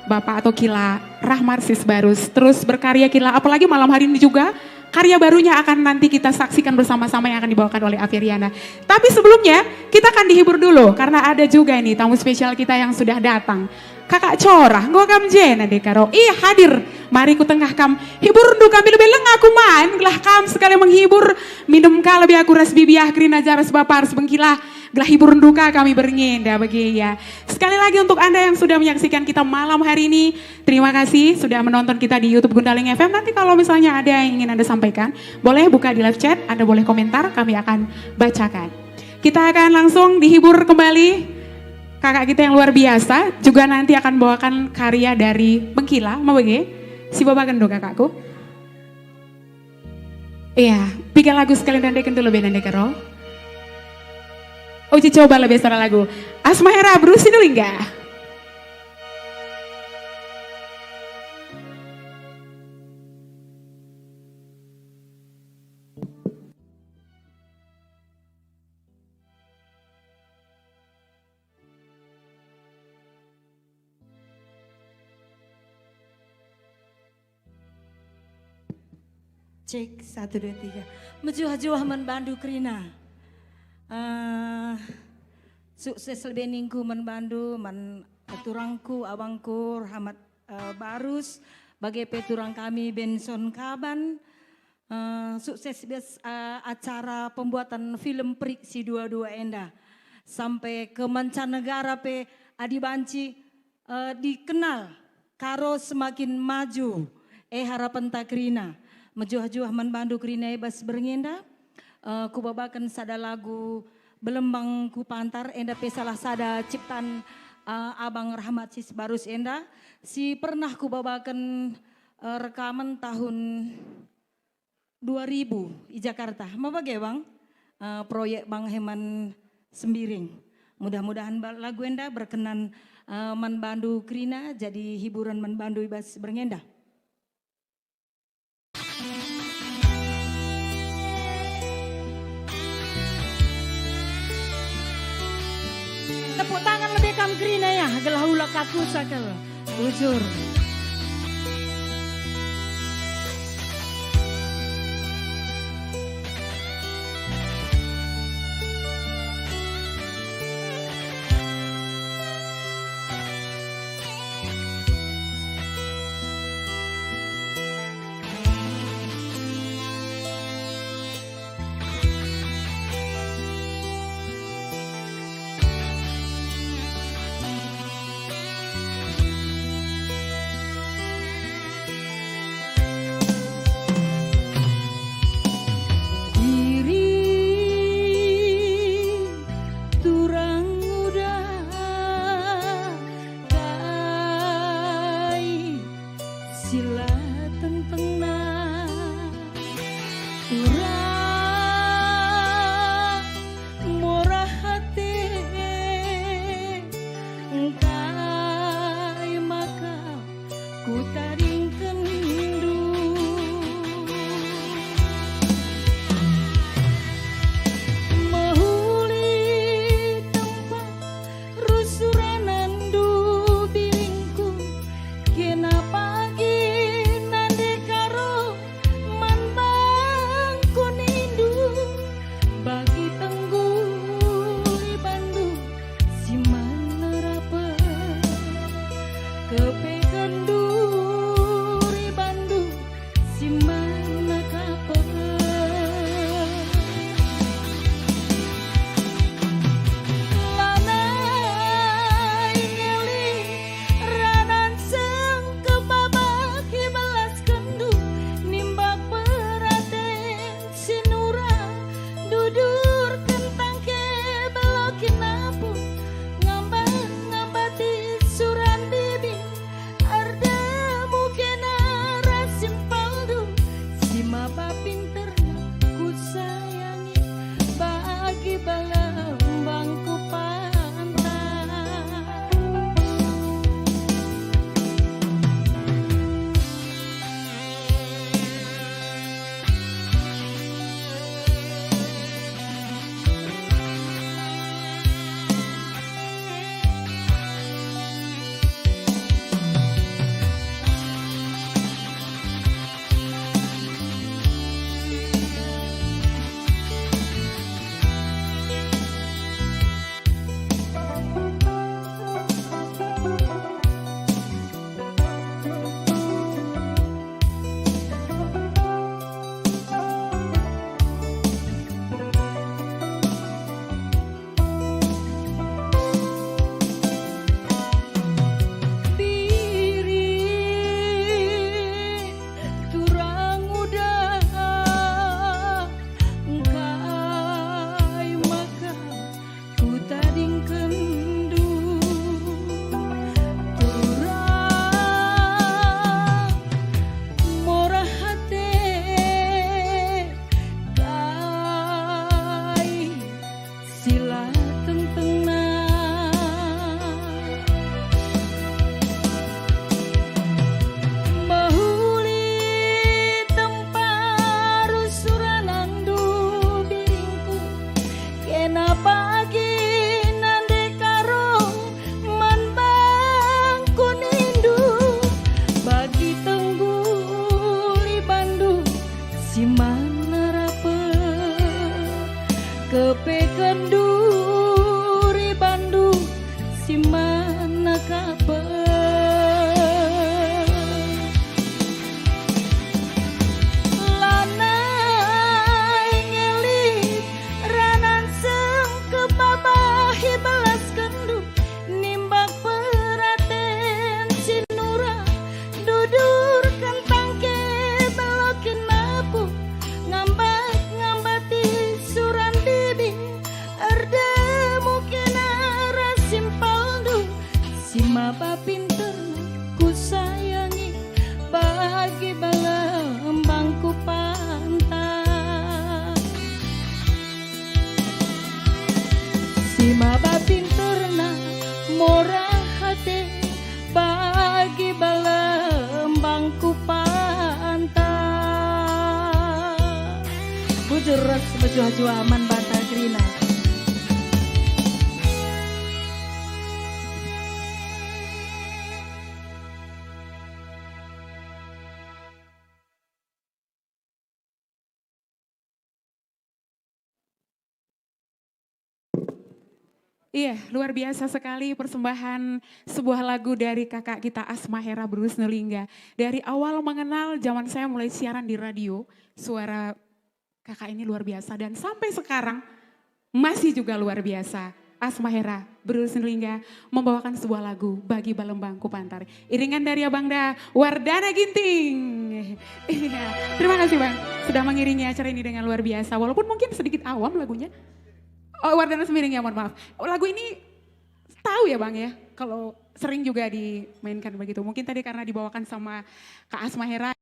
Bapak atau Kila Rahmat Sisbarus. Terus berkarya Kila, apalagi malam hari ini juga karya barunya akan nanti kita saksikan bersama-sama yang akan dibawakan oleh Afiriana. Tapi sebelumnya kita akan dihibur dulu karena ada juga ini tamu spesial kita yang sudah datang. Kakak Corah, gua kam jena dekaro. Hadir, mari ku tengah kam. Hibur du kami lebih leng aku man. Gelah kam sekali menghibur. Minum ka lebih aku ras bibiah krina jaras bapar sebengkilah. Gelah hibur duka kami berngenda bagi ya. Sekali lagi untuk Anda yang sudah menyaksikan kita malam hari ini. Terima kasih sudah menonton kita di YouTube Gundaling FM. Nanti kalau misalnya ada yang ingin Anda sampaikan, boleh buka di live chat, Anda boleh komentar, kami akan bacakan. Kita akan langsung dihibur kembali. Kakak kita yang luar biasa juga nanti akan bawakan karya dari Bengkila, mau bagi? Si bapak kendo kakakku. Iya, pikir lagu sekalian dan deken dulu benande karo. Uji coba lebih suara lagu. Asma Hera, Bruce dulu enggak? Cek 1, 2, 3. Mejuah-juah menbandu Krina. Sukses lebih ningku menbandu turangku abangku Rahmat Barus bagi peturang kami Benson Kaban. Sukses acara pembuatan film Priksi 22 Enda sampai ke mancanegara pe Adi Banci dikenal karo semakin maju harapan takrina. Mejuah-juah menbandu Krina bas berngenda, kubabakan sada lagu Belembang ku pantar, enda pe salah sada ciptaan Abang Rahmat Sisbarus enda, si pernah kubabakan rekaman tahun 2000 di Jakarta. Mau bagai bang, proyek Bang Heman Sembiring. Mudah-mudahan lagu enda berkenan menbandu Krina, jadi hiburan menbandu bas berngenda. Tepuk tangan lebih kam Krina ya, gelah ulah kaku sakal, ujur. Pejua-jua man banta Krina. Iya, luar biasa sekali persembahan sebuah lagu dari kakak kita Asma Hera Bruce Nulingga. Dari awal mengenal zaman saya mulai siaran di radio, suara kakak ini luar biasa. Dan sampai sekarang masih juga luar biasa. Asma Hera Bruce Nulingga membawakan sebuah lagu Bagi Balembang Kupantar. Iringan dari Abang Da, Wardana Ginting. Iya, terima kasih Bang sudah mengiringi acara ini dengan luar biasa. Walaupun mungkin sedikit awam lagunya. Oh, Wardana Sembiring ya, mohon maaf. Lagu ini tahu ya Bang ya, kalau sering juga dimainkan begitu. Mungkin tadi karena dibawakan sama Kak Asma Hera.